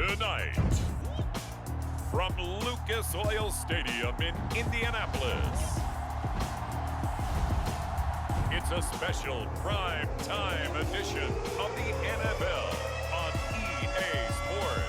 Tonight, from Lucas Oil Stadium in Indianapolis, it's a special prime time edition of the NFL on EA Sports.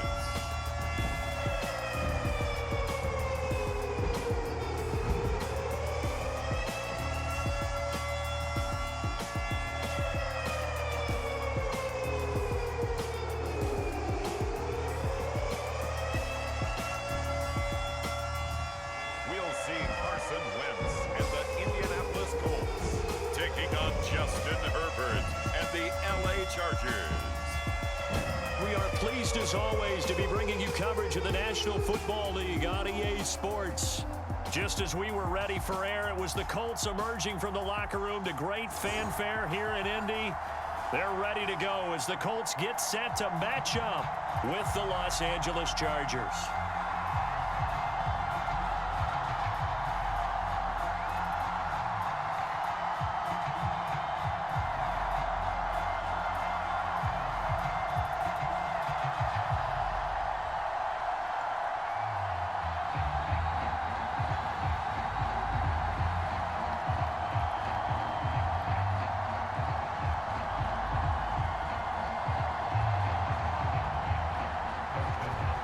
We'll see Carson Wentz and the Indianapolis Colts taking on Justin Herbert and the LA Chargers. We are pleased as always to be bringing you coverage of the National Football League on EA Sports. Just as we were ready for air, it was the Colts emerging from the locker room to great fanfare here in Indy. They're ready to go as the Colts get set to match up with the Los Angeles Chargers.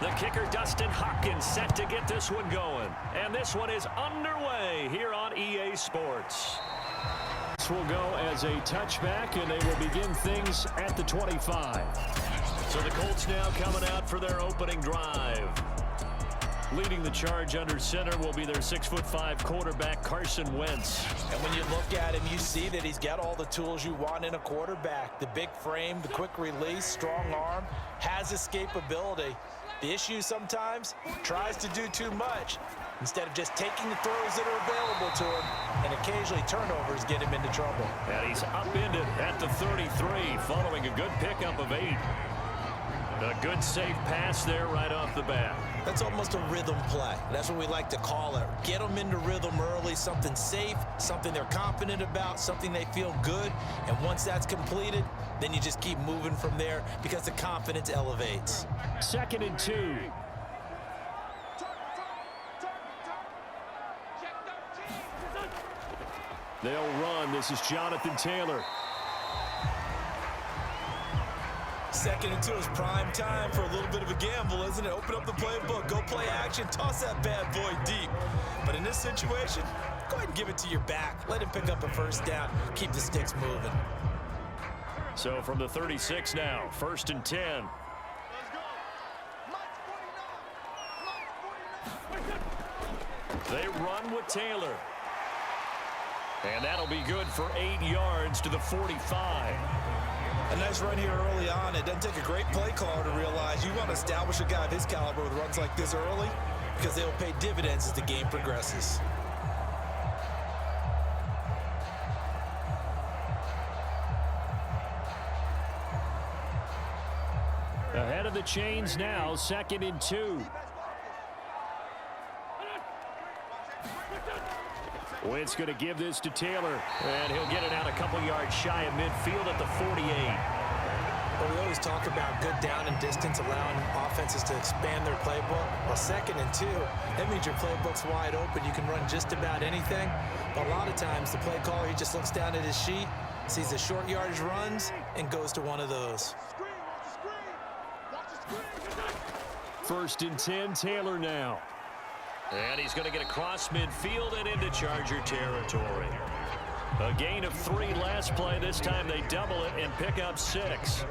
The kicker, Dustin Hopkins, set to get this one going. And this one is underway here on EA Sports. This will go as a touchback, and they will begin things at the 25. So the Colts now coming out for their opening drive. Leading the charge under center will be their 6'5" quarterback, Carson Wentz. And when you look at him, you see that he's got all the tools you want in a quarterback. The big frame, the quick release, strong arm, has escapability. The issue sometimes, tries to do too much instead of just taking the throws that are available to him, and occasionally turnovers get him into trouble. And he's upended at the 33 following a good pickup of 8. A good safe pass there right off the bat. That's almost a rhythm play. That's what we like to call it. Get them into rhythm early, something safe, something they're confident about, something they feel good. And once that's completed, then you just keep moving from there because the confidence elevates. 2nd and 2. They'll run. This is Jonathan Taylor. 2nd and 2 is prime time for a little bit of a gamble, isn't it? Open up the playbook, go play action, toss that bad boy deep. But in this situation, go ahead and give it to your back. Let him pick up a first down, keep the sticks moving. So from the 36 now, 1st and 10. They run with Taylor. And that'll be good for 8 yards to the 45. A nice run here early on. It doesn't take a great play caller to realize you want to establish a guy of his caliber with runs like this early because they'll pay dividends as the game progresses. Ahead of the chains now, 2nd and 2. Wentz going to give this to Taylor, and he'll get it out a couple yards shy of midfield at the 48. Well, we always talk about good down and distance, allowing offenses to expand their playbook. Well, 2nd and 2, that means your playbook's wide open. You can run just about anything. But a lot of times, the play caller, he just looks down at his sheet, sees the short yardage runs, and goes to one of those. 1st and 10, Taylor now. And he's going to get across midfield and into Charger territory. A gain of 3 last play. This time they double it and pick up 6.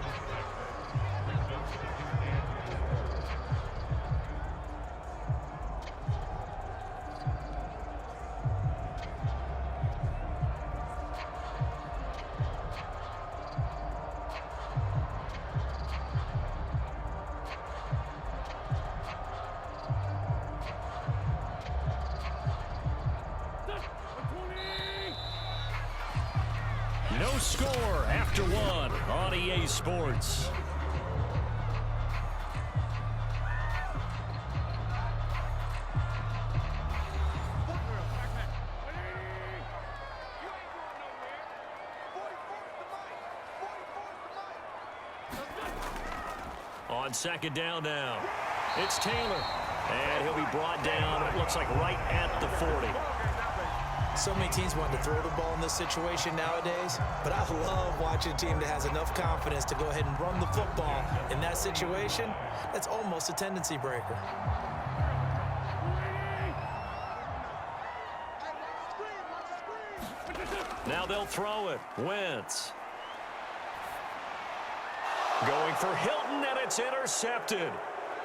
No score after 1 on EA Sports. On second down now, it's Taylor. And he'll be brought down, it looks like right at the 40. So many teams want to throw the ball in this situation nowadays, but I love watching a team that has enough confidence to go ahead and run the football. In that situation, that's almost a tendency breaker. Now they'll throw it. Wentz. Going for Hilton, and it's intercepted.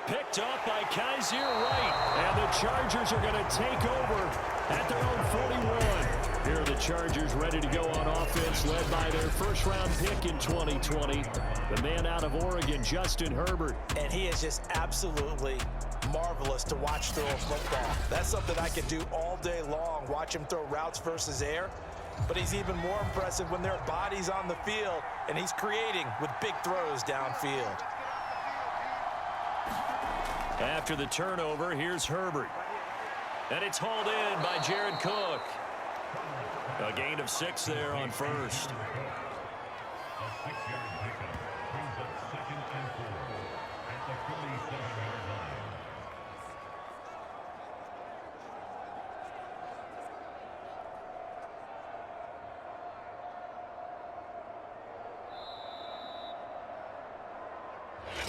Picked up by Kaiser Wright. And the Chargers are going to take over at their own 41. Here are the Chargers ready to go on offense, led by their first-round pick in 2020, the man out of Oregon, Justin Herbert. And he is just absolutely marvelous to watch throw a football. That's something I could do all day long, watch him throw routes versus air. But he's even more impressive when there are bodies on the field, and he's creating with big throws downfield. After the turnover, here's Herbert. And it's hauled in by Jared Cook. A gain of 6 there on first.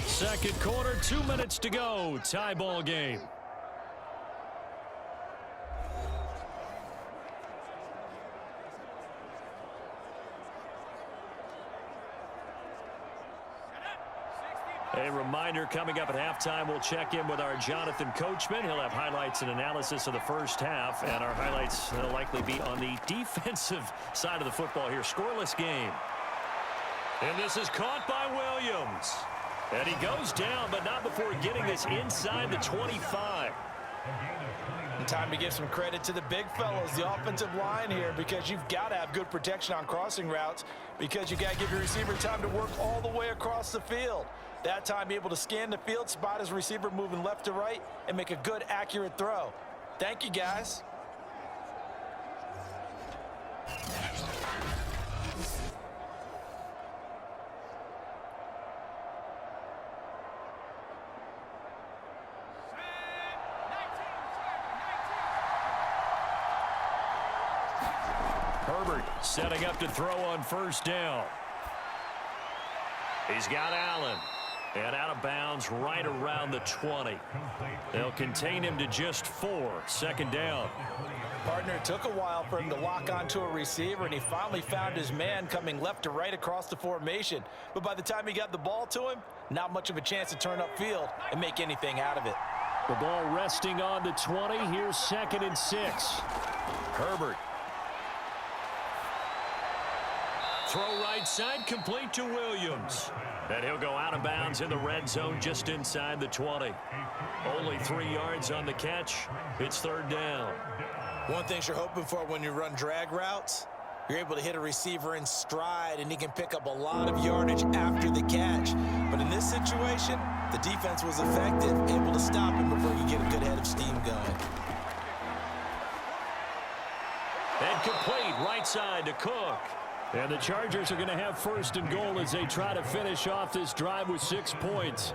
Second quarter, 2 minutes to go. Tie ball game. A reminder, coming up at halftime, we'll check in with our Jonathan Coachman. He'll have highlights and analysis of the first half, and our highlights will likely be on the defensive side of the football here. Scoreless game. And this is caught by Williams. And he goes down, but not before getting this inside the 25. And time to give some credit to the big fellows, the offensive line here, because you've got to have good protection on crossing routes, because you got to give your receiver time to work all the way across the field. That time, be able to scan the field, spot his receiver moving left to right, and make a good, accurate throw. Thank you, guys. Herbert setting up to throw on first down. He's got Allen. And out of bounds right around the 20. They'll contain him to just 4. Second down. Partner, it took a while for him to lock onto a receiver, and he finally found his man coming left to right across the formation. But by the time he got the ball to him, not much of a chance to turn upfield and make anything out of it. The ball resting on the 20. Here's 2nd and 6. Herbert. Throw right side, complete to Williams. And he'll go out of bounds in the red zone just inside the 20. Only 3 yards on the catch. It's third down. One thing you're hoping for when you run drag routes, you're able to hit a receiver in stride, and he can pick up a lot of yardage after the catch. But in this situation, the defense was effective, able to stop him before you get a good head of steam going. And complete right side to Cook. And the Chargers are going to have 1st and goal as they try to finish off this drive with 6 points.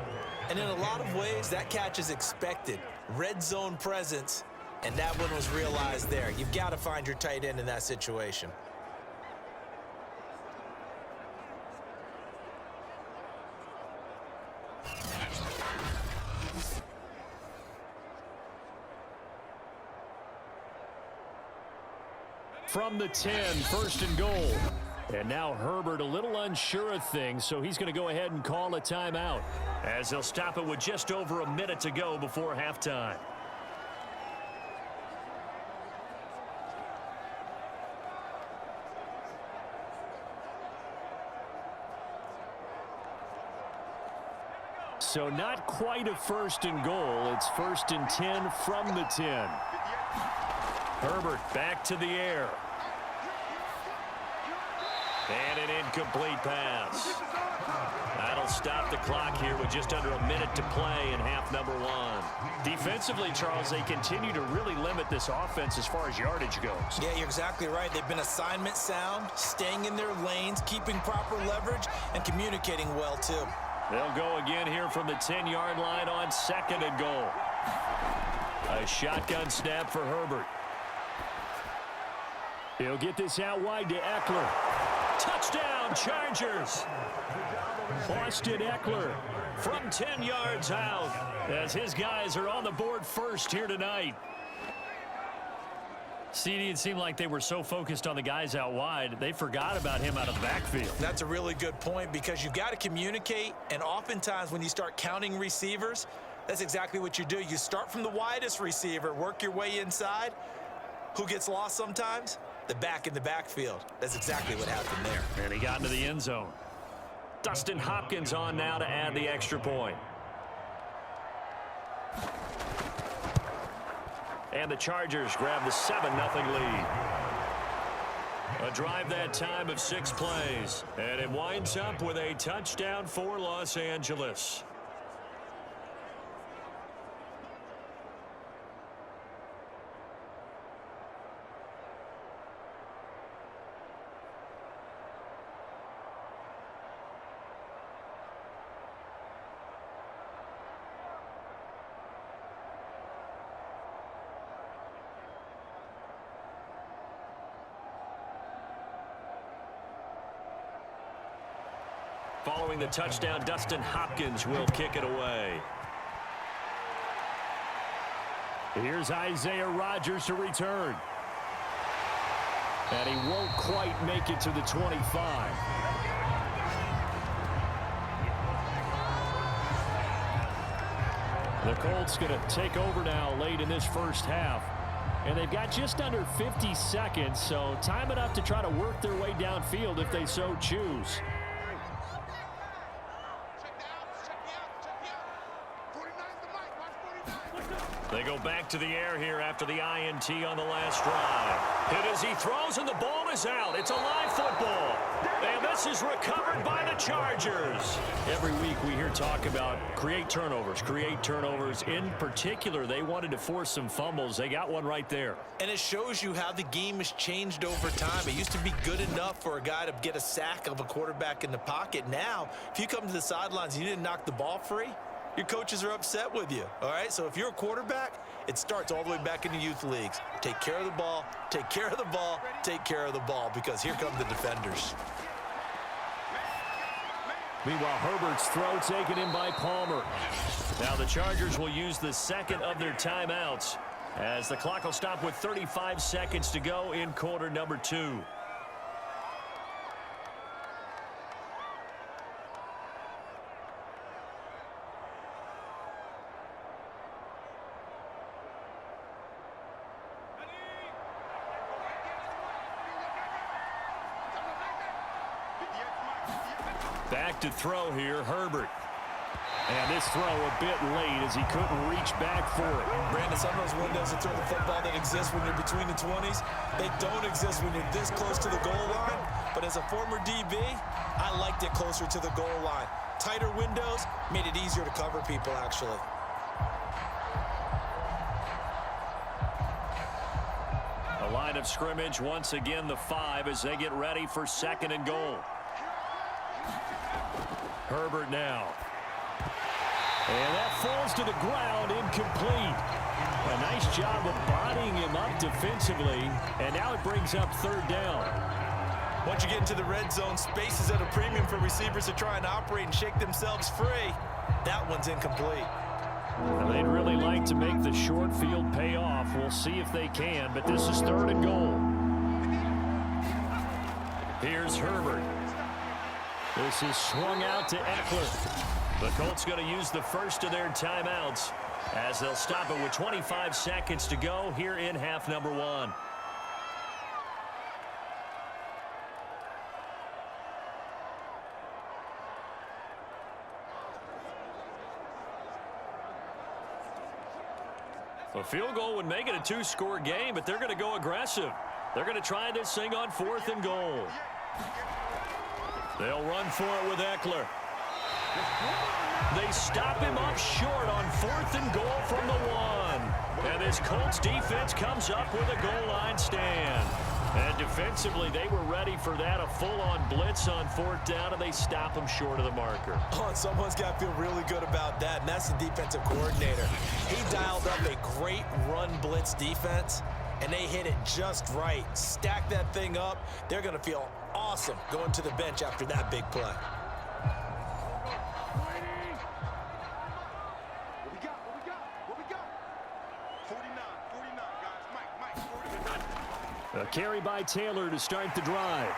And in a lot of ways, that catch is expected. Red zone presence, and that one was realized there. You've got to find your tight end in that situation. From the 10, 1st and goal. And now Herbert a little unsure of things, so he's going to go ahead and call a timeout as they'll stop it with just over a minute to go before halftime. So not quite a 1st and goal. It's 1st and 10 from the 10. Herbert back to the air. And an incomplete pass. That'll stop the clock here with just under a minute to play in half number 1. Defensively, Charles, they continue to really limit this offense as far as yardage goes. Yeah, you're exactly right. They've been assignment sound, staying in their lanes, keeping proper leverage, and communicating well, too. They'll go again here from the 10-yard line on 2nd and goal. A shotgun snap for Herbert. He'll get this out wide to Eckler. Touchdown, Chargers. Austin Eckler from 10 yards out as his guys are on the board first here tonight. CD, it seemed like they were so focused on the guys out wide, they forgot about him out of the backfield. That's a really good point because you got to communicate, and oftentimes when you start counting receivers, that's exactly what you do. You start from the widest receiver, work your way inside. Who gets lost sometimes? The back in the backfield. That's exactly what happened there. And he got into the end zone. Dustin Hopkins on now to add the extra point. And the Chargers grab the 7-0 lead. A drive that time of 6 plays. And it winds up with a touchdown for Los Angeles. Following the touchdown, Dustin Hopkins will kick it away. Here's Isaiah Rodgers to return. And he won't quite make it to the 25. The Colts going to take over now late in this first half. And they've got just under 50 seconds, so time enough to try to work their way downfield if they so choose. They go back to the air here after the INT on the last drive. Hit as he throws, and the ball is out. It's a live football. And this is recovered by the Chargers. Every week we hear talk about create turnovers. In particular, they wanted to force some fumbles. They got one right there. And it shows you how the game has changed over time. It used to be good enough for a guy to get a sack of a quarterback in the pocket. Now, if you come to the sidelines and you didn't knock the ball free, your coaches are upset with you, all right? So if you're a quarterback, it starts all the way back in the youth leagues. Take care of the ball, take care of the ball, take care of the ball, because here come the defenders. Meanwhile, Herbert's throw taken in by Palmer. Now the Chargers will use the second of their timeouts as the clock will stop with 35 seconds to go in quarter number 2. Back to throw here, Herbert. And this throw a bit late as he couldn't reach back for it. Brandon, some of those windows to throw the football that exist when you're between the 20s, they don't exist when you're this close to the goal line. But as a former DB, I liked it closer to the goal line. Tighter windows made it easier to cover people, actually. A line of scrimmage, once again the 5 as they get ready for 2nd and goal. Herbert now. And that falls to the ground, incomplete. A nice job of bodying him up defensively, and now it brings up 3rd down. Once you get into the red zone, space is at a premium for receivers to try and operate and shake themselves free. That one's incomplete. Well, they'd really like to make the short field pay off. We'll see if they can, but this is 3rd and goal. Here's Herbert. This is swung out to Eckler. The Colts going to use the first of their timeouts as they'll stop it with 25 seconds to go here in half number 1. A field goal would make it a 2-score game, but they're going to go aggressive. They're going to try this thing on 4th and goal. They'll run for it with Eckler. They stop him up short on 4th and goal from the 1. And this Colts defense comes up with a goal line stand. And defensively, they were ready for that, a full-on blitz on 4th down, and they stop them short of the marker. Oh, and someone's got to feel really good about that, and that's the defensive coordinator. He dialed up a great run blitz defense, and they hit it just right. Stack that thing up. They're going to feel awesome going to the bench after that big play. A carry by Taylor to start the drive.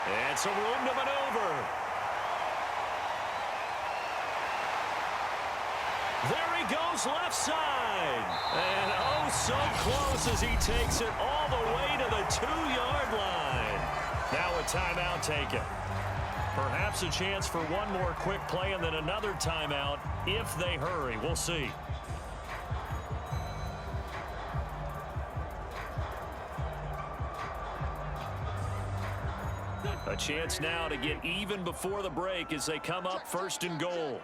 And some room to maneuver. There he goes left side. And oh, so close as he takes it all the way to the 2-yard line. Now a timeout taken. Perhaps a chance for one more quick play and then another timeout if they hurry. We'll see. A chance now to get even before the break as they come up 1st and goal.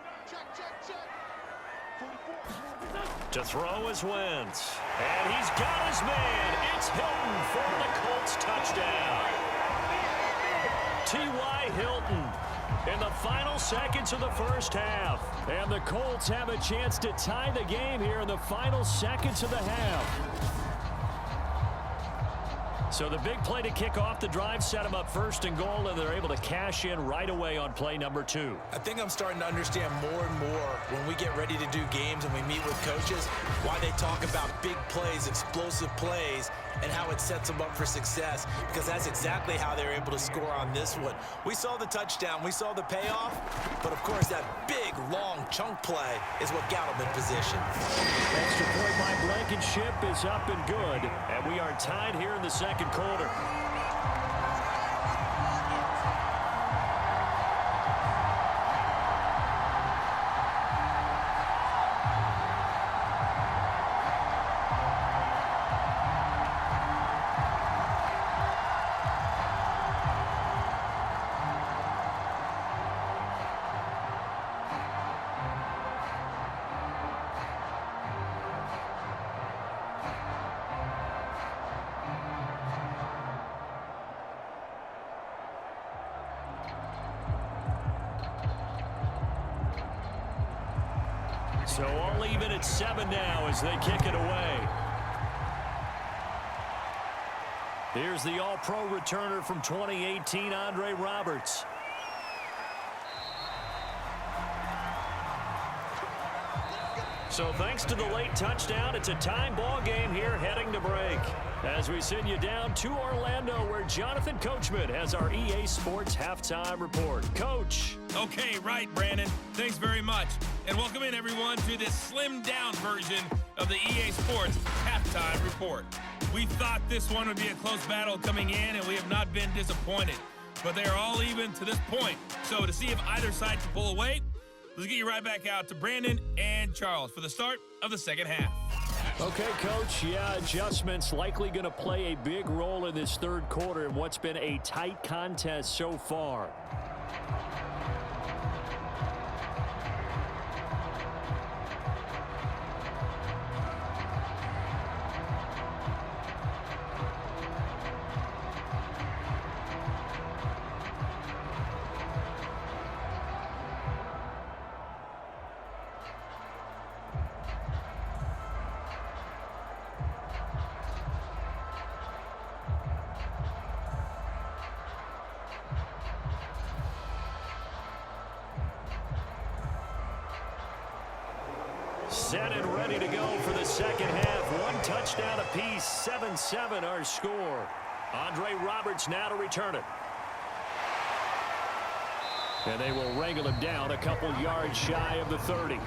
To throw is Wentz. And he's got his man. It's Hilton for the Colts touchdown. T.Y. Hilton in the final seconds of the first half. And the Colts have a chance to tie the game here in the final seconds of the half. So the big play to kick off the drive set them up 1st and goal, and they're able to cash in right away on play number 2. I think I'm starting to understand more and more when we get ready to do games and we meet with coaches why they talk about big plays, explosive plays, and how it sets them up for success, because that's exactly how they were able to score on this one. We saw the touchdown, we saw the payoff, but of course that big, long chunk play is what got them in position. Extra point by Blankenship is up and good, and we are tied here in the second quarter. So all even at 7 now as they kick it away. Here's the all-pro returner from 2018, Andre Roberts. So thanks to the late touchdown, it's a time ball game here heading to break. As we send you down to Orlando, where Jonathan Coachman has our EA Sports Halftime Report. Coach. Okay, right, Brandon. Thanks very much. And welcome in, everyone, to this slimmed-down version of the EA Sports Halftime Report. We thought this one would be a close battle coming in, and we have not been disappointed. But they are all even to this point. So to see if either side can pull away, let's get you right back out to Brandon and Charles for the start of the second half. Okay, Coach, yeah, adjustments likely going to play a big role in this third quarter in what's been a tight contest so far. Set and ready to go for the second half. One touchdown apiece, 7-7 our score. Andre Roberts now to return it. And they will wrangle him down a couple yards shy of the 30.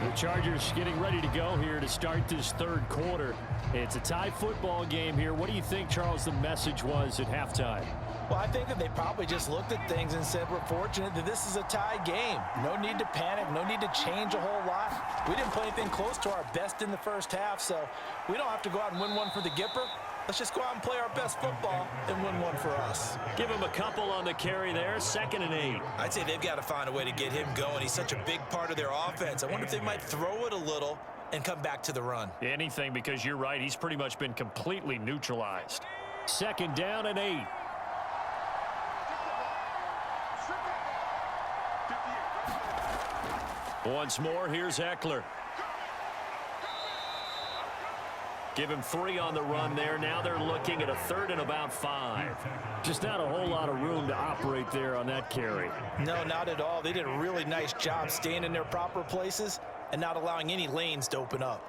The Chargers getting ready to go here to start this third quarter. It's a tie football game here. What do you think, Charles, the message was at halftime? Well, I think that they probably just looked at things and said, we're fortunate that this is a tie game. No need to panic, no need to change a whole lot. We didn't play anything close to our best in the first half, so we don't have to go out and win one for the Gipper. Let's just go out and play our best football and win one for us. Give him a couple on the carry there, 2nd and 8. I'd say they've got to find a way to get him going. He's such a big part of their offense. I wonder if they might throw it a little and come back to the run. Anything, because you're right. He's pretty much been completely neutralized. 2nd down and 8. Once more, here's Eckler. Give him 3 on the run there. Now they're looking at a 3rd and about 5. Just not a whole lot of room to operate there on that carry. No, not at all. They did a really nice job staying in their proper places and not allowing any lanes to open up.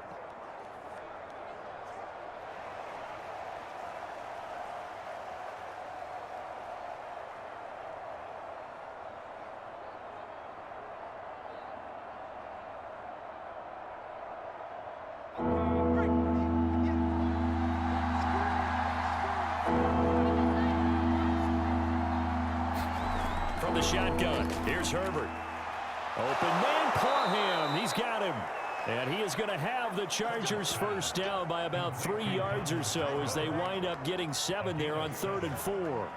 From the shotgun, here's Herbert. Open man, Parham. He's got him. And he is going to have the Chargers first down by about 3 yards or so as they wind up getting 7 there on 3rd and 4.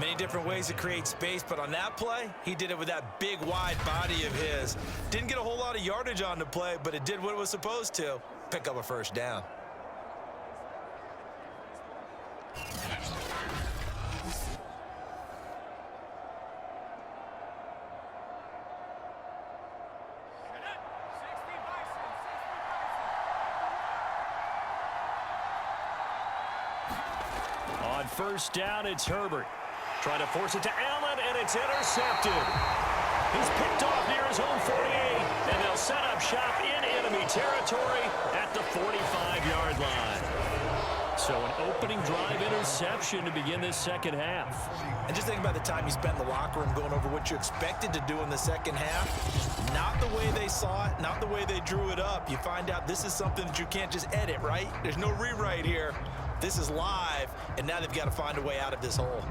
Many different ways to create space, but on that play, he did it with that big, wide body of his. Didn't get a whole lot of yardage on the play, but it did what it was supposed to. Pick up a first down. On 1st down, it's Herbert. Trying to force it to Allen, and it's intercepted. He's picked off near his own 48, and they'll set up shop in enemy territory at the 45-yard line. So an opening drive interception to begin this 2nd half. And just think about the time you spent in the locker room going over what you expected to do in the 2nd half. Not the way they saw it, not the way they drew it up. You find out this is something that you can't just edit, right? There's no rewrite here. This is live, and now they've got to find a way out of this hole.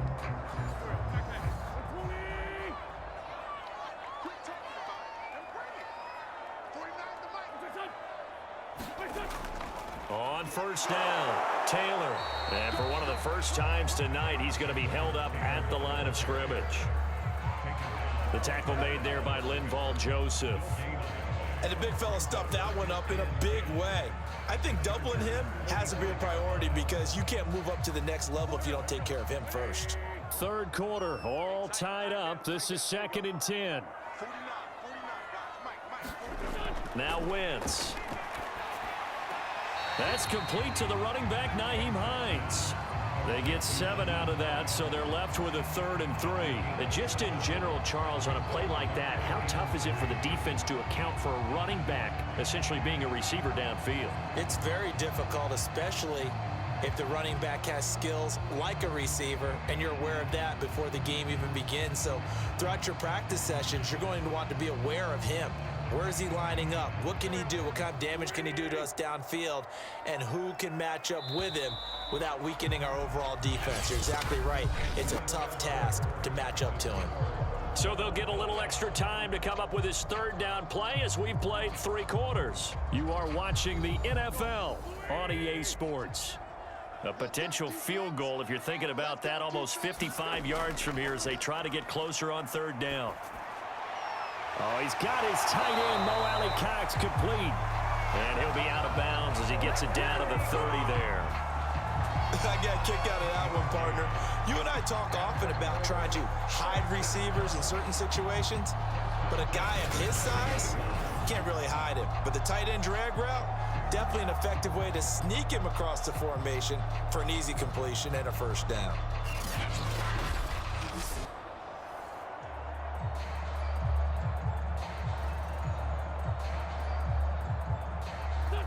On 1st down, Taylor. And for one of the first times tonight, he's going to be held up at the line of scrimmage. The tackle made there by Linval Joseph. And the big fella stuffed that one up in a big way. I think doubling him has to be a priority because you can't move up to the next level if you don't take care of him first. 3rd quarter, all tied up. This is 2nd and 10. Now Wentz. That's complete to the running back, Nyheim Hines. They get 7 out of that, so they're left with a 3rd and 3. And just in general, Charles, on a play like that, how tough is it for the defense to account for a running back essentially being a receiver downfield? It's very difficult, especially if the running back has skills like a receiver, and you're aware of that before the game even begins. So throughout your practice sessions, you're going to want to be aware of him. Where is he lining up? What can he do? What kind of damage can he do to us downfield? And who can match up with him without weakening our overall defense? You're exactly right. It's a tough task to match up to him. So they'll get a little extra time to come up with his 3rd down play as we've played 3 quarters. You are watching the NFL on EA Sports. A potential field goal, if you're thinking about that, almost 55 yards from here as they try to get closer on 3rd down. Oh, he's got his tight end, Mo Alley Cox, complete. And he'll be out of bounds as he gets it down to the 30 there. I got a kick out of that one, partner. You and I talk often about trying to hide receivers in certain situations, but a guy of his size, you can't really hide him. But the tight end drag route, definitely an effective way to sneak him across the formation for an easy completion and a first down.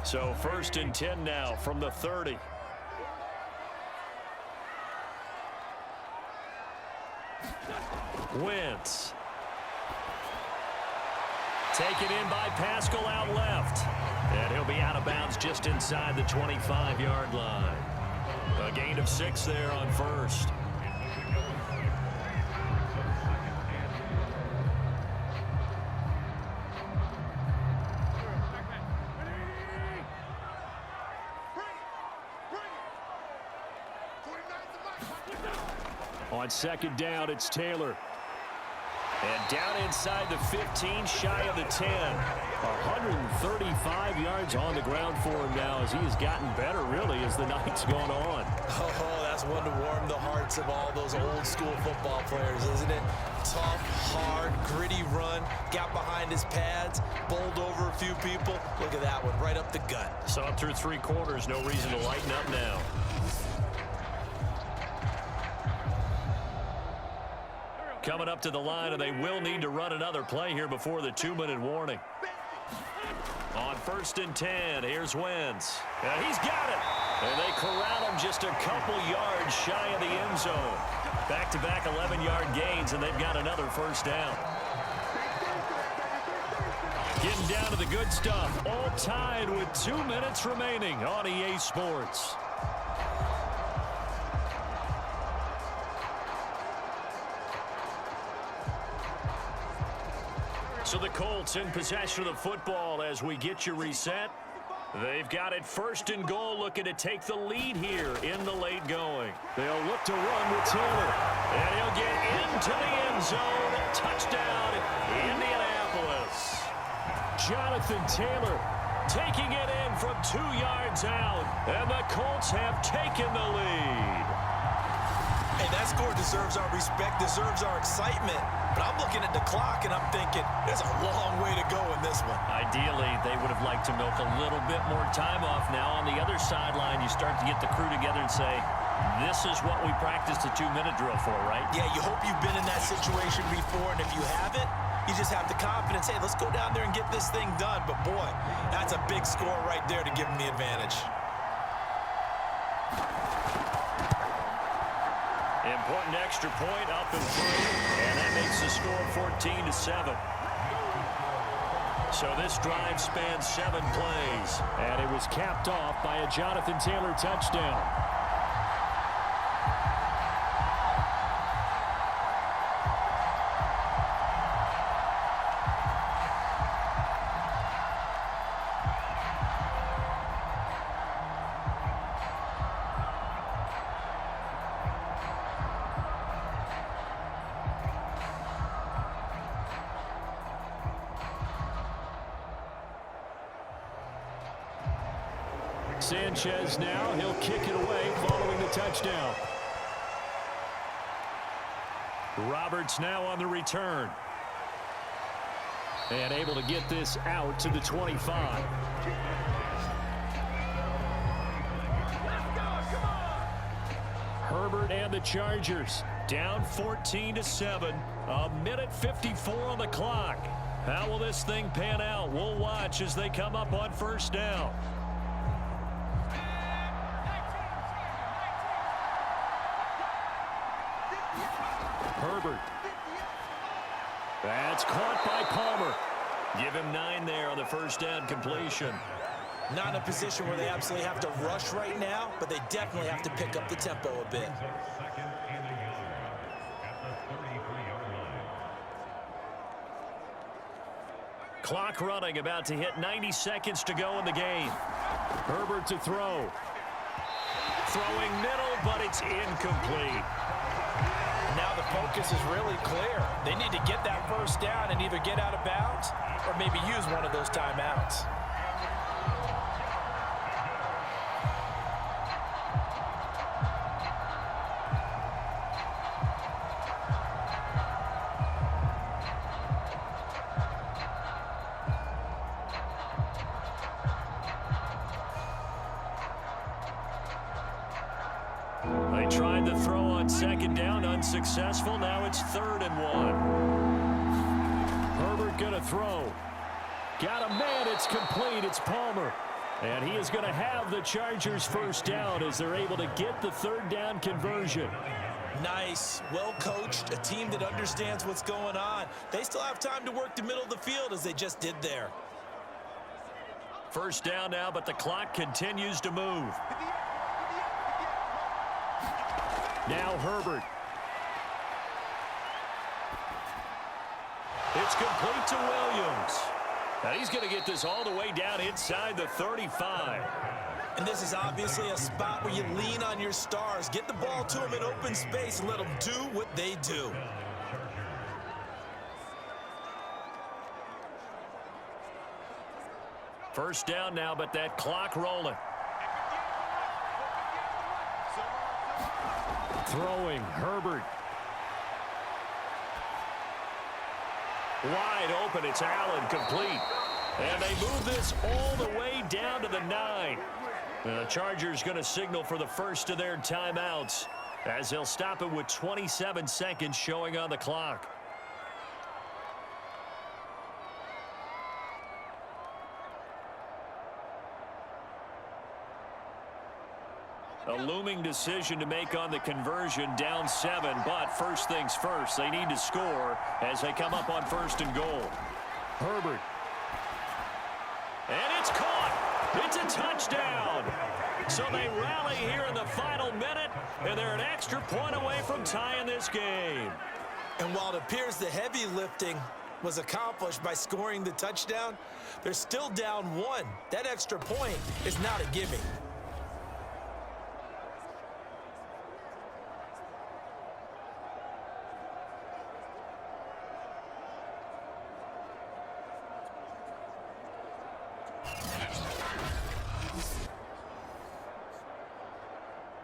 So 1st and 10 now from the 30. Wentz. Taken in by Pascal out left. And he'll be out of bounds just inside the 25-yard line. A gain of 6 there on 1st. On 2nd down, it's Taylor. And down inside the 15, shy of the 10. 135 yards on the ground for him now as he has gotten better, really, as the night's gone on. Oh, that's one to warm the hearts of all those old-school football players, isn't it? Tough, hard, gritty run, got behind his pads, bowled over a few people. Look at that one, right up the gut. Saw him through 3 quarters, no reason to lighten up now. Coming up to the line, and they will need to run another play here before the 2-minute warning. On 1st and 10, here's Wentz. And he's got it. And they corral him just a couple yards shy of the end zone. Back-to-back 11-yard gains, and they've got another 1st down. Getting down to the good stuff. All tied with 2 minutes remaining on EA Sports. So the Colts in possession of the football as we get you reset. They've got it 1st and goal, looking to take the lead here in the late going. They'll look to run with Taylor. And he'll get into the end zone. Touchdown, Indianapolis. Jonathan Taylor taking it in from 2 yards out. And the Colts have taken the lead. Hey, that score deserves our respect, deserves our excitement. But I'm looking at the clock, and I'm thinking, there's a long way to go in this one. Ideally, they would have liked to milk a little bit more time off. Now, on the other sideline, you start to get the crew together and say, this is what we practiced a 2-minute drill for, right? Yeah, you hope you've been in that situation before, and if you haven't, you just have the confidence, hey, let's go down there and get this thing done. But, boy, that's a big score right there to give them the advantage. Important extra point up and through, and that makes the score 14-7. So this drive spans 7 plays, and it was capped off by a Jonathan Taylor touchdown. Sanchez now, he'll kick it away following the touchdown. Roberts now on the return. And able to get this out to the 25. Herbert and the Chargers down 14-7. 1:54 on the clock. How will this thing pan out? We'll watch as they come up on 1st down. Herbert. That's caught by Palmer. Give him 9 there on the 1st down completion. Not in a position where they absolutely have to rush right now, but they definitely have to pick up the tempo a bit. Clock running, about to hit 90 seconds to go in the game. Herbert to throw. Throwing middle, but it's incomplete. Now the focus is really clear. They need to get that 1st down and either get out of bounds or maybe use one of those timeouts. They tried the throw on 2nd down, unsuccessful. Now it's 3rd and 1. Herbert going to throw. Got a man, it's complete, it's Palmer. And he is going to have the Chargers 1st down as they're able to get the 3rd down conversion. Nice, well coached, a team that understands what's going on. They still have time to work the middle of the field as they just did there. 1st down now, but the clock continues to move. Now Herbert. It's complete to Williams. And he's going to get this all the way down inside the 35. And this is obviously a spot where you lean on your stars. Get the ball to them in open space and let them do what they do. First down now, but that clock rolling. Throwing, Herbert. Wide open, it's Allen, complete. And they move this all the way down to the 9. The Chargers going to signal for the first of their timeouts as they'll stop it with 27 seconds showing on the clock. A looming decision to make on the conversion, down 7, but first things first, they need to score as they come up on first and goal. Herbert. And it's caught. It's a touchdown. So they rally here in the final minute, and they're an extra point away from tying this game. And while it appears the heavy lifting was accomplished by scoring the touchdown, they're still down 1. That extra point is not a gimme.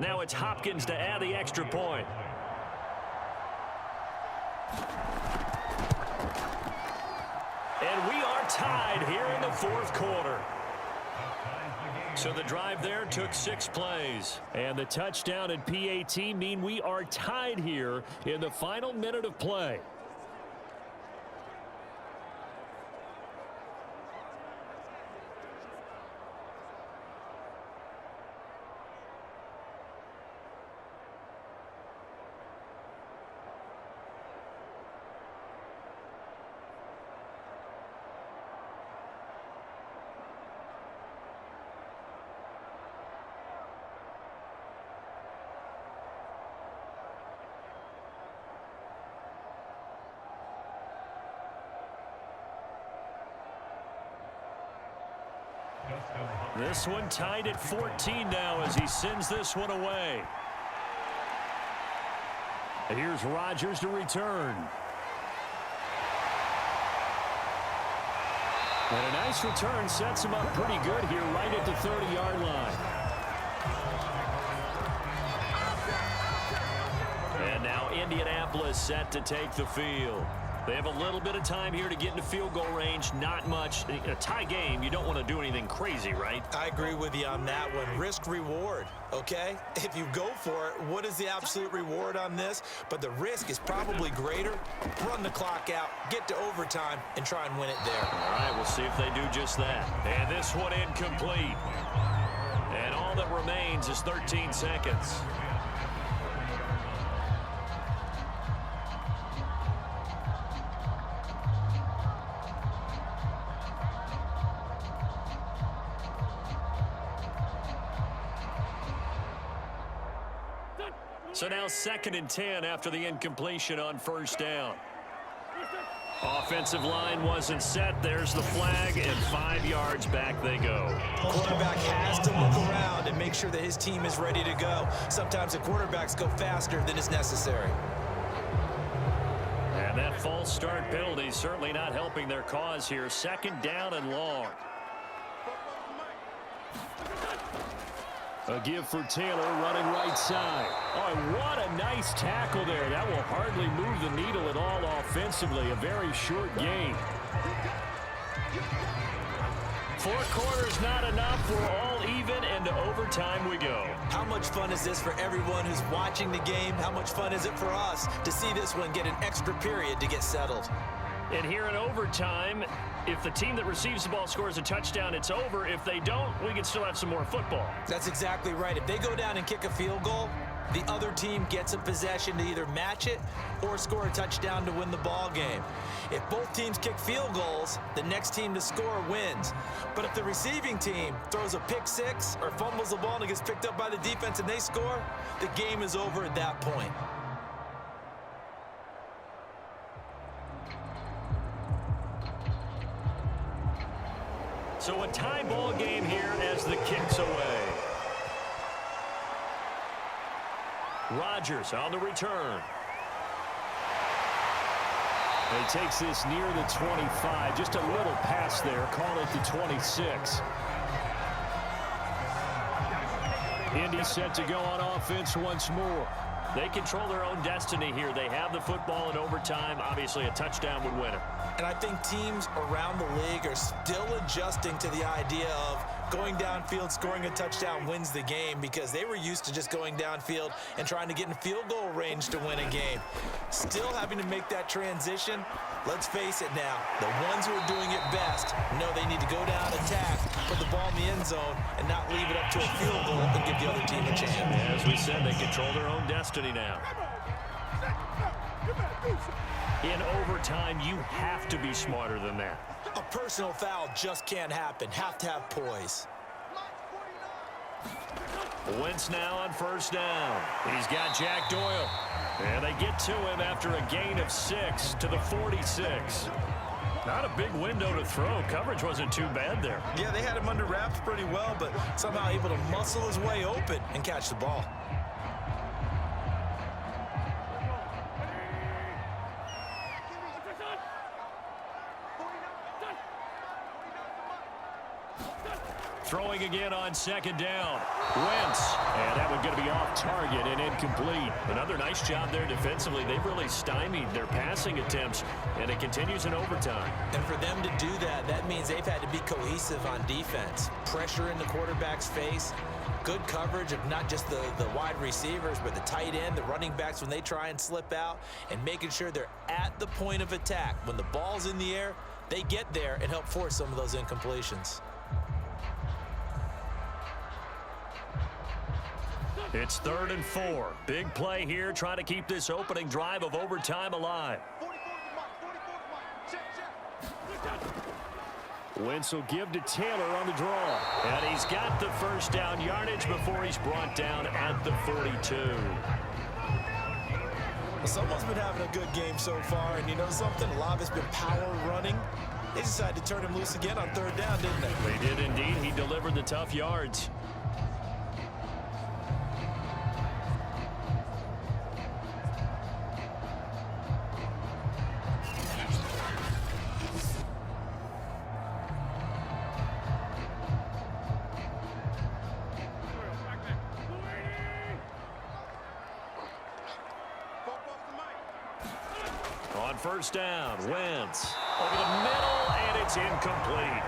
Now it's Hopkins to add the extra point. And we are tied here in the fourth quarter. So the drive there took 6 plays. And the touchdown and PAT mean we are tied here in the final minute of play. This one tied at 14 now as he sends this one away. And here's Rodgers to return. And a nice return sets him up pretty good here right at the 30-yard line. And now Indianapolis set to take the field. They have a little bit of time here to get into field goal range. Not much. In a tie game, you don't want to do anything crazy, right? I agree with you on that one. Risk reward, okay? If you go for it, what is the absolute reward on this? But the risk is probably greater. Run the clock out, get to overtime, and try and win it there. All right, we'll see if they do just that. And this one incomplete. And all that remains is 13 seconds. So now 2nd and 10 after the incompletion on first down. Offensive line wasn't set. There's the flag, and 5 yards back they go. Quarterback has to look around and make sure that his team is ready to go. Sometimes the quarterbacks go faster than is necessary. And that false start penalty certainly not helping their cause here. 2nd down and long. A give for Taylor running right side. Oh, what a nice tackle there. That will hardly move the needle at all offensively. A very short game. 4 quarters not enough. We're all even, and to overtime we go. How much fun is this for everyone who's watching the game? How much fun is it for us to see this one get an extra period to get settled? And here in overtime, if the team that receives the ball scores a touchdown, it's over. If they don't, we can still have some more football. That's exactly right. If they go down and kick a field goal, the other team gets a possession to either match it or score a touchdown to win the ball game. If both teams kick field goals, the next team to score wins. But if the receiving team throws a pick six or fumbles the ball and it gets picked up by the defense and they score, the game is over at that point. So a tie ball game here as the kick's away. Rodgers on the return. He takes this near the 25. Just a little pass there. Call it the 26. Indy set to go on offense once more. They control their own destiny here. They have the football in overtime. Obviously, a touchdown would win it. And I think teams around the league are still adjusting to the idea of going downfield, scoring a touchdown wins the game, because they were used to just going downfield and trying to get in field goal range to win a game. Still having to make that transition. Let's face it now, the ones who are doing it best know they need to go down, attack, put the ball in the end zone, and not leave it up to a field goal and give the other team a chance. As we said, they control their own destiny now. In overtime, you have to be smarter than that. A personal foul just can't happen. Have to have poise. Wentz now on first down. He's got Jack Doyle. And they get to him after a gain of 6 to the 46. Not a big window to throw. Coverage wasn't too bad there. Yeah, they had him under wraps pretty well, but somehow able to muscle his way open and catch the ball. Throwing again on second down. Wentz. And that one going to be off target and incomplete. Another nice job there defensively. They've really stymied their passing attempts, and it continues in overtime. And for them to do that, that means they've had to be cohesive on defense. Pressure in the quarterback's face. Good coverage of not just the wide receivers, but the tight end, the running backs when they try and slip out, and making sure they're at the point of attack. When the ball's in the air, they get there and help force some of those incompletions. It's 3rd and 4. Big play here, trying to keep this opening drive of overtime alive. Wentz will give to Taylor on the draw. And he's got the first down yardage before he's brought down at the 42. Someone's been having a good game so far, and you know something? A lot of it's been power running. They decided to turn him loose again on 3rd down, didn't they? They did indeed. He delivered the tough yards. On first down, Wentz over the middle, and it's incomplete.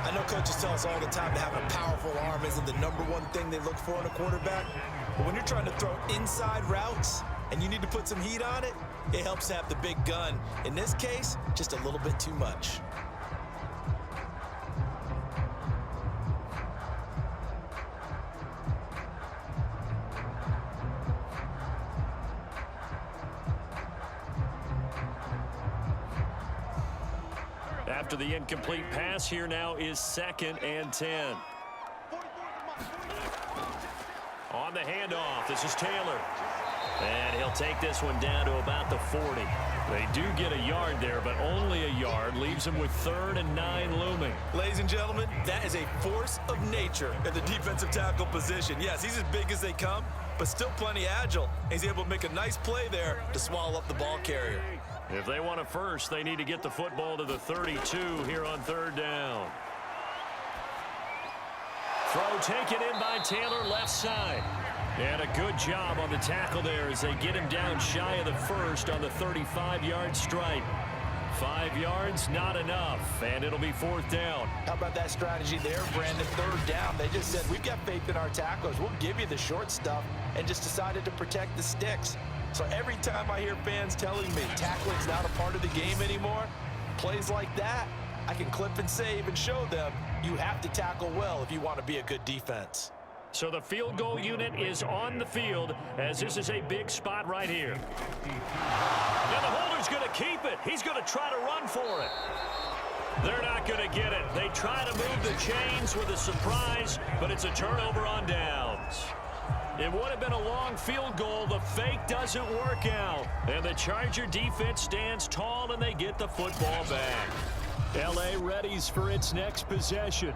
I know coaches tell us all the time that having a powerful arm isn't the #1 thing they look for in a quarterback. But when you're trying to throw inside routes and you need to put some heat on it, it helps to have the big gun. In this case, just a little bit too much. After the incomplete pass, here now is 2nd and 10. On the handoff, this is Taylor. And he'll take this one down to about the 40. They do get a yard there, but only a yard. Leaves them with 3rd and 9 looming. Ladies and gentlemen, that is a force of nature at the defensive tackle position. Yes, he's as big as they come, but still plenty agile. He's able to make a nice play there to swallow up the ball carrier. If they want a first, they need to get the football to the 32 here on 3rd down. Throw taken in by Taylor, left side. And a good job on the tackle there as they get him down shy of the first on the 35-yard stripe. 5 yards, not enough, and it'll be 4th down. How about that strategy there, Brandon? 3rd down. They just said, we've got faith in our tacklers. We'll give you the short stuff, and just decided to protect the sticks. So every time I hear fans telling me tackling's not a part of the game anymore, plays like that, I can clip and save and show them you have to tackle well if you want to be a good defense. So the field goal unit is on the field as this is a big spot right here. And the holder's going to keep it. He's going to try to run for it. They're not going to get it. They try to move the chains with a surprise, but it's a turnover on downs. It would have been a long field goal. The fake doesn't work out. And the Charger defense stands tall, and they get the football back. L.A. readies for its next possession.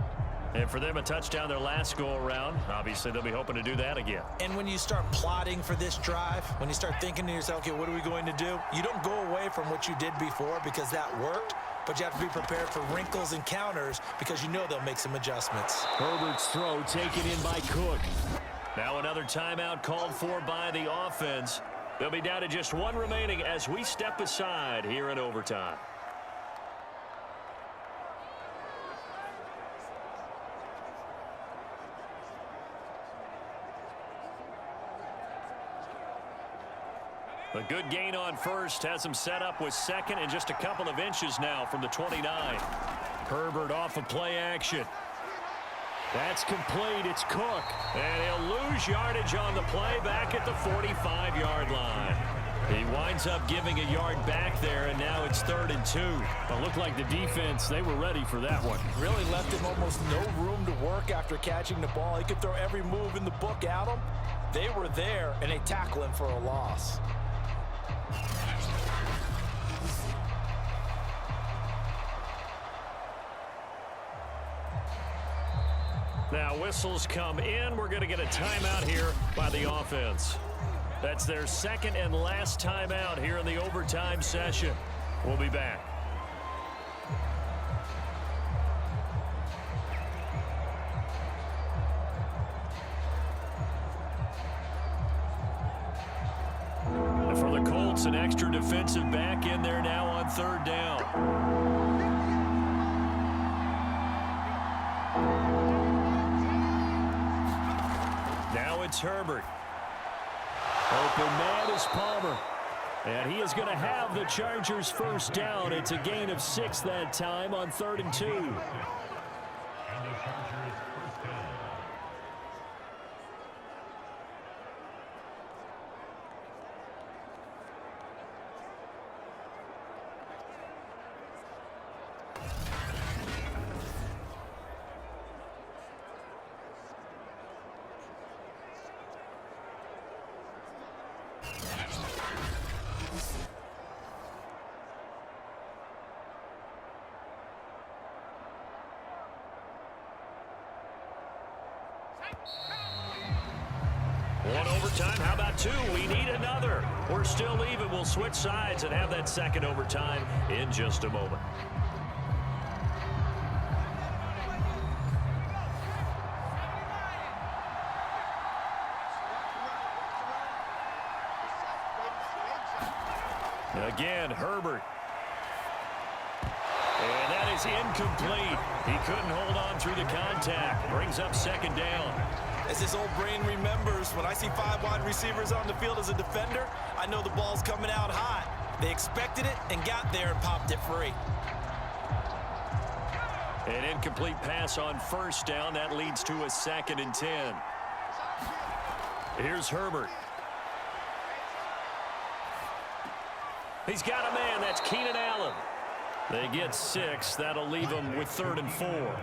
And for them, a touchdown their last go-around. Obviously, they'll be hoping to do that again. And when you start plotting for this drive, when you start thinking to yourself, okay, what are we going to do? You don't go away from what you did before because that worked, but you have to be prepared for wrinkles and counters because you know they'll make some adjustments. Herbert's throw taken in by Cook. Now another timeout called for by the offense. They'll be down to just one remaining as we step aside here in overtime. A good gain on first has him set up with second and just a couple of inches now from the 29. Herbert off of play action. That's complete. It's Cook. And he'll lose yardage on the play back at the 45-yard line. He winds up giving a yard back there, and now it's 3rd and 2. It looked like the defense, they were ready for that one. Really left him almost no room to work after catching the ball. He could throw every move in the book at him. They were there, and they tackle him for a loss. Now whistles come in. We're going to get a timeout here by the offense. That's their second and last timeout here in the overtime session. We'll be back. And for the Colts, an extra defensive back in there now on 3rd down. Now it's Herbert. Open man is Palmer. And he is going to have the Chargers first down. It's a gain of 6 that time on 3rd and 2. One overtime. How about 2? We need another. We're still even. We'll switch sides and have that second overtime in just a moment. Again, Herbert. And that is incomplete. He couldn't hold on through the contact. Brings up 2nd down. As his old brain remembers, when I see 5 wide receivers on the field as a defender, I know the ball's coming out hot. They expected it and got there and popped it free. An incomplete pass on 1st down. That leads to a 2nd and 10. Here's Herbert. He's got a man. That's Keenan Allen. They get 6. That'll leave them with 3rd and 4.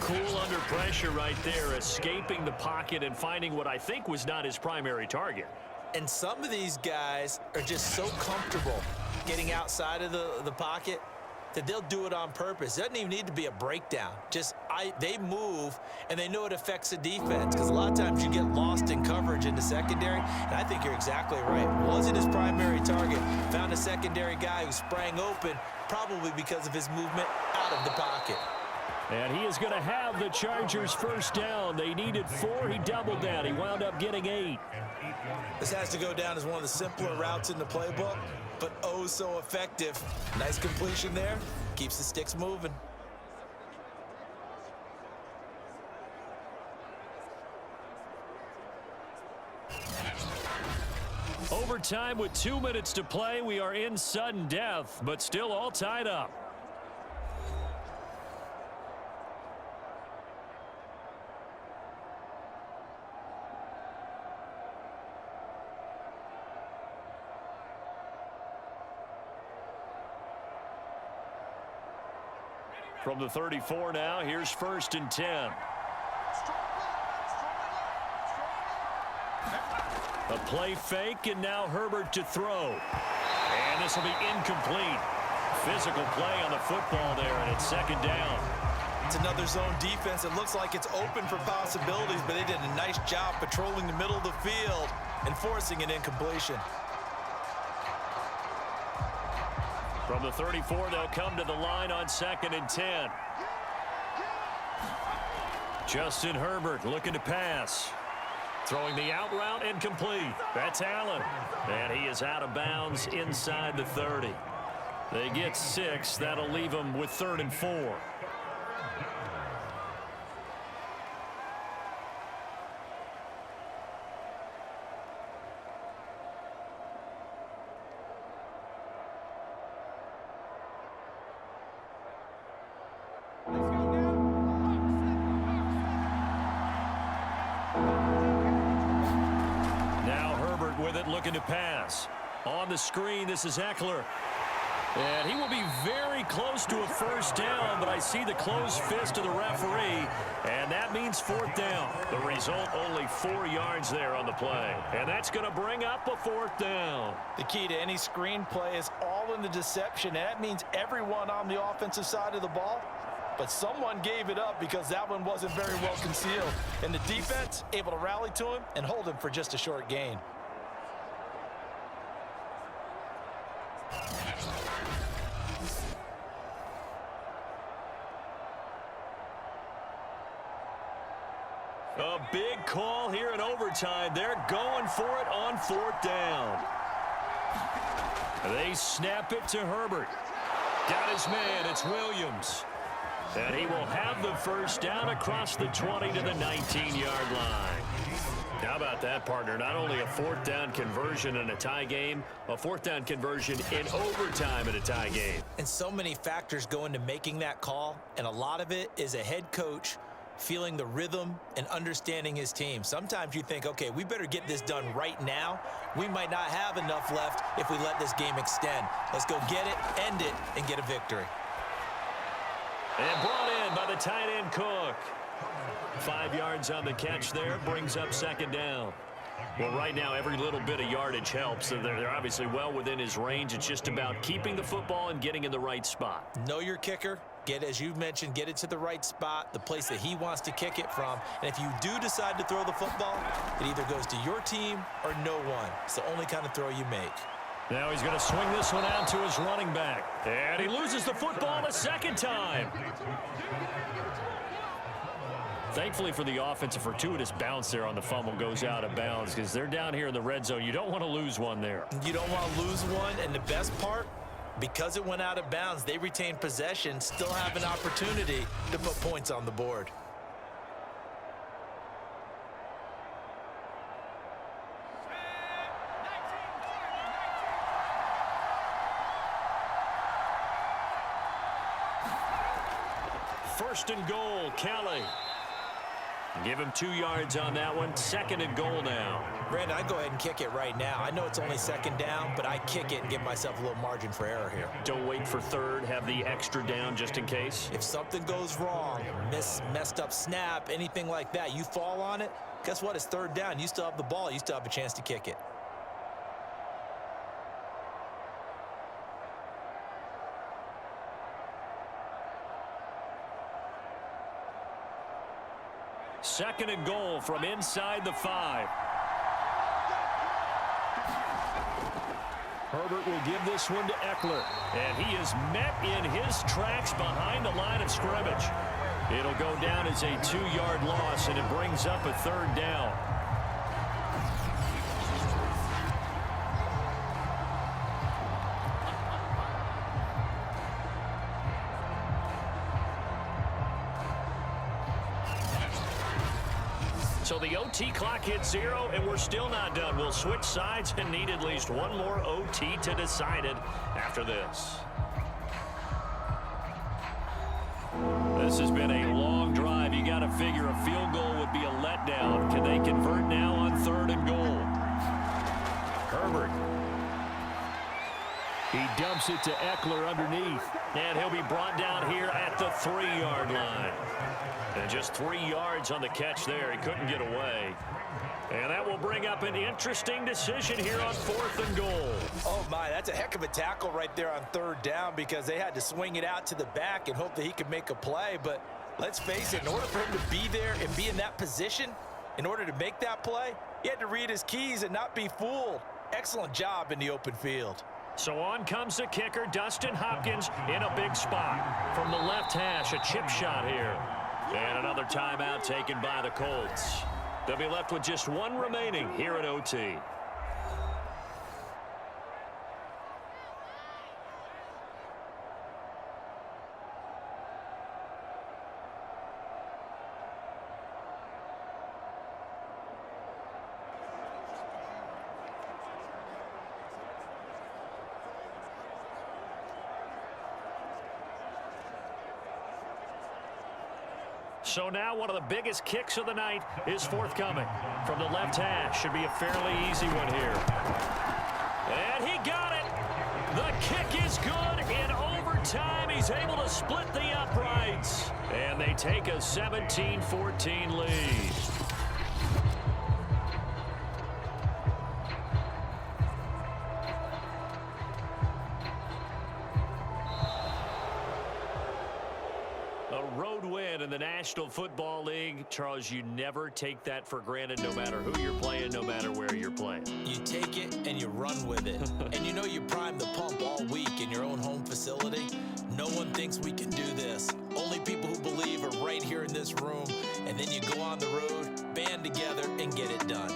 Cool under pressure right there, escaping the pocket and finding what I think was not his primary target. And some of these guys are just so comfortable getting outside of the pocket that they'll do it on purpose. It doesn't even need to be a breakdown. They move, and they know it affects the defense because a lot of times you get lost in coverage in the secondary, and I think you're exactly right. Wasn't his primary target. Found a secondary guy who sprang open, probably because of his movement out of the pocket. And he is going to have the Chargers first down. They needed 4. He doubled that. He wound up getting 8. This has to go down as one of the simpler routes in the playbook, but oh so effective. Nice completion there. Keeps the sticks moving. Overtime with 2 minutes to play. We are in sudden death, but still all tied up. From the 34 now, here's 1st and 10. A play fake, and now Herbert to throw. And this will be incomplete. Physical play on the football there, and it's 2nd down. It's another zone defense. It looks like it's open for possibilities, but they did a nice job patrolling the middle of the field and forcing an incompletion. From the 34, they'll come to the line on 2nd and 10. Justin Herbert looking to pass. Throwing the out route and complete. That's Allen. And he is out of bounds inside the 30. They get 6. That'll leave them with 3rd and 4. Looking to pass. On the screen, this is Eckler. And he will be very close to a first down, but I see the closed fist of the referee, and that means 4th down. The result, only 4 yards there on the play. And that's going to bring up a 4th down. The key to any screen play is all in the deception, and that means everyone on the offensive side of the ball. But someone gave it up because that one wasn't very well concealed. And the defense able to rally to him and hold him for just a short gain. A big call here in overtime. They're going for it on 4th down. They snap it to Herbert. Got his man. It's Williams. And he will have the first down across the 20 to the 19-yard line. How about that, partner? Not only a 4th down conversion in a tie game, a 4th down conversion in overtime in a tie game. And so many factors go into making that call, and a lot of it is a head coach feeling the rhythm and understanding his team. Sometimes you think, okay, we better get this done right now. We might not have enough left if we let this game extend. Let's go get it, end it, and get a victory. And brought in by the tight end Cook. 5 yards on the catch there, brings up 2nd down. Well, right now, every little bit of yardage helps. So they're obviously well within his range. It's just about keeping the football and getting in the right spot. Know your kicker. Get, as you mentioned, get it to the right spot, the place that he wants to kick it from. And if you do decide to throw the football, it either goes to your team or no one. It's the only kind of throw you make. Now he's going to swing this one out to his running back. And he loses the football a 2nd time. Thankfully for the offense, a fortuitous bounce there on the fumble goes out of bounds because they're down here in the red zone. You don't want to lose one there. You don't want to lose one, and the best part, because it went out of bounds, they retain possession, still have an opportunity to put points on the board. First and goal, Kelly. Give him 2 yards on that one. 2nd and goal now. Brandon, I'd go ahead and kick it right now. I know it's only 2nd down, but I kick it and give myself a little margin for error here. Don't wait for 3rd. Have the extra down just in case. If something goes wrong, messed up snap, anything like that, you fall on it, guess what? It's 3rd down. You still have the ball. You still have a chance to kick it. Second and goal from inside the 5. Herbert will give this one to Eckler. And he is met in his tracks behind the line of scrimmage. It'll go down as a 2-yard loss, and it brings up a 3rd down. So the OT clock hits 0, and we're still not done. We'll switch sides and need at least one more OT to decide it after this. This has been a long drive. You got to figure a field goal would be a letdown. Can they convert now on 3rd and goal? Herbert. He dumps it to Eckler underneath. And he'll be brought down here at the 3-yard line. And just 3 yards on the catch there. He couldn't get away. And that will bring up an interesting decision here on 4th and goal. Oh, my, that's a heck of a tackle right there on 3rd down because they had to swing it out to the back and hope that he could make a play. But Let's face it, in order for him to be there and be in that position, in order to make that play, he had to read his keys and not be fooled. Excellent job in the open field. So on comes the kicker, Dustin Hopkins, in a big spot. From the left hash, a chip shot here. And another timeout taken by the Colts. They'll be left with just one remaining here at OT. So now one of the biggest kicks of the night is forthcoming. From the left hash, should be a fairly easy one here. And he got it. The kick is good. In overtime, he's able to split the uprights. And they take a 17-14 lead. A road win in the National Football League. Charles, you never take that for granted, no matter who you're playing, no matter where you're playing. You take it and you run with it. And you know you prime the pump all week in your own home facility. No one thinks we can do this. Only people who believe are right here in this room. And then you go on the road, band together, and get it done.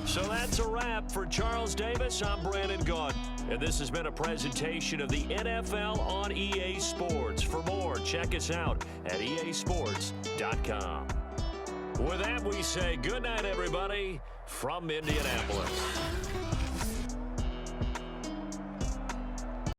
So that's a wrap for Charles Davis. I'm Brandon Gaudin, and this has been a presentation of the NFL on EA Sports. For more, check us out at easports.com. With that, we say good night, everybody, from Indianapolis.